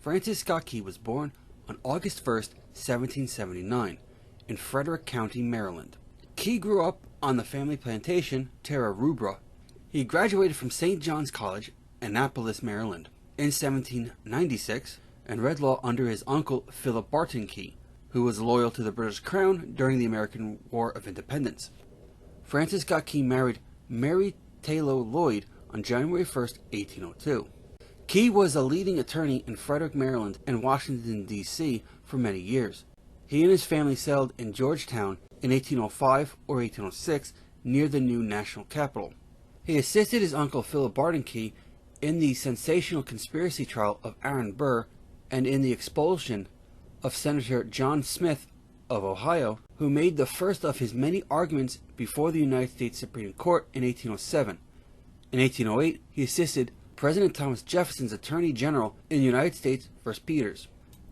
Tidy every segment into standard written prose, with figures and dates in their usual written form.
Francis Scott Key was born on August 1st, 1779, in Frederick County, Maryland. Key grew up on the family plantation, Terra Rubra. He graduated from St. John's College, Annapolis, Maryland, in 1796, and read law under his uncle Philip Barton Key, who was loyal to the British Crown during the American War of Independence. Francis Scott Key married Mary Taylor Lloyd on January 1st, 1802. Key was a leading attorney in Frederick, Maryland and Washington, D.C. for many years. He and his family settled in Georgetown in 1805 or 1806 near the new national capital. He assisted his uncle Philip Barton Key in the sensational conspiracy trial of Aaron Burr and in the expulsion of Senator John Smith of Ohio, who made the first of his many arguments before the United States Supreme Court in 1807. In 1808, he assisted President Thomas Jefferson's Attorney General in the United States v. Peters.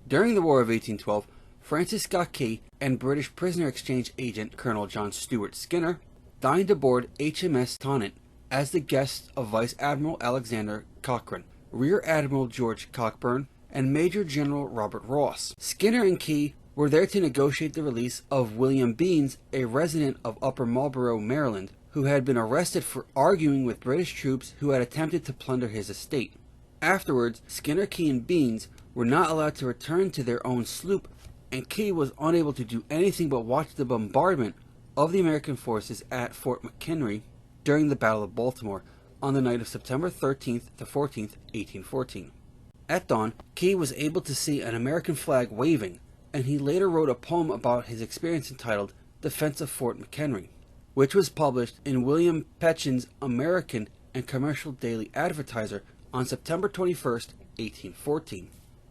During the War of 1812, Francis Scott Key and British prisoner exchange agent Colonel John Stuart Skinner dined aboard HMS Tonnant as the guests of Vice Admiral Alexander Cochrane, Rear Admiral George Cockburn, and Major General Robert Ross. Skinner and Key were there to negotiate the release of William Beans, a resident of Upper Marlboro, Maryland, who had been arrested for arguing with British troops who had attempted to plunder his estate. Afterwards, Skinner, Key, and Beans were not allowed to return to their own sloop, and Key was unable to do anything but watch the bombardment of the American forces at Fort McHenry during the Battle of Baltimore on the night of September 13th to 14th, 1814. At dawn, Key was able to see an American flag waving, and he later wrote a poem about his experience entitled Defense of Fort McHenry, which was published in William Petchen's American and Commercial Daily Advertiser on September 21st, 1814.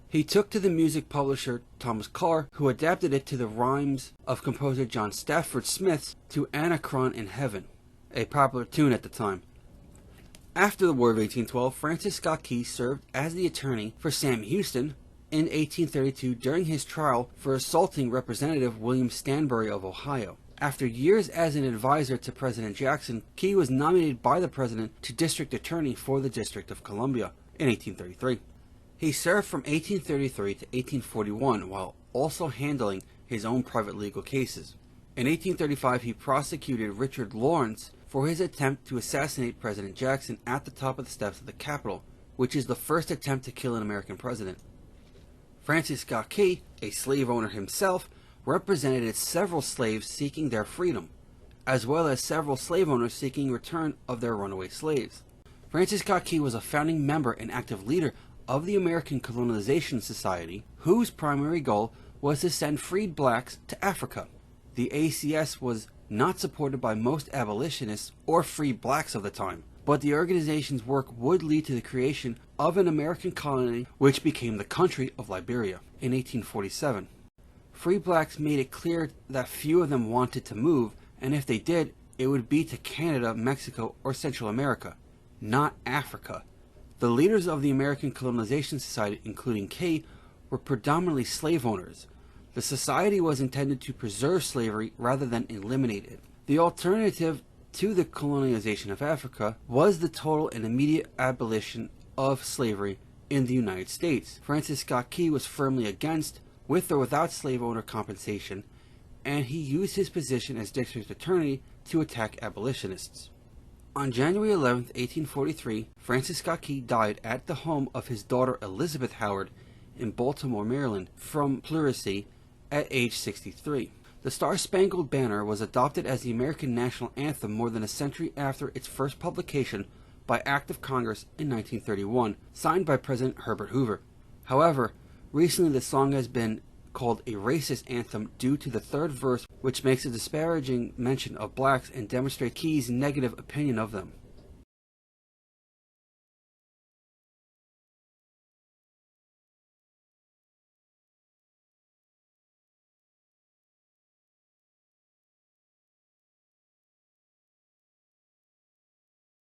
He took to the music publisher Thomas Carr, who adapted it to the rhymes of composer John Stafford Smith's To Anacreon in Heaven, a popular tune at the time. After the War of 1812, Francis Scott Key served as the attorney for Sam Houston in 1832 during his trial for assaulting Representative William Stanbury of Ohio. After years as an advisor to President Jackson, Key was nominated by the President to District Attorney for the District of Columbia in 1833. He served from 1833 to 1841 while also handling his own private legal cases. In 1835, he prosecuted Richard Lawrence for his attempt to assassinate President Jackson at the top of the steps of the Capitol, which is the first attempt to kill an American president. Francis Scott Key, a slave owner himself, represented several slaves seeking their freedom, as well as several slave owners seeking return of their runaway slaves. Francis Scott Key was a founding member and active leader of the American Colonization Society, whose primary goal was to send freed blacks to Africa. The ACS was not supported by most abolitionists or free blacks of the time, but the organization's work would lead to the creation of an American colony which became the country of Liberia in 1847. Free blacks made it clear that few of them wanted to move, and if they did, it would be to Canada, Mexico, or Central America, not Africa. The leaders of the American Colonization Society, including Key, were predominantly slave owners. The society was intended to preserve slavery rather than eliminate it. The alternative to the colonization of Africa was the total and immediate abolition of slavery in the United States. Francis Scott Key was firmly against, with or without slave owner compensation, and he used his position as district attorney to attack abolitionists. On January 11, 1843, Francis Scott Key died at the home of his daughter Elizabeth Howard in Baltimore, Maryland, from pleurisy at age 63. The Star-Spangled Banner was adopted as the American national anthem more than a century after its first publication by Act of Congress in 1931, signed by President Herbert Hoover. However, recently the song has been called a racist anthem due to the third verse, which makes a disparaging mention of blacks and demonstrates Key's negative opinion of them.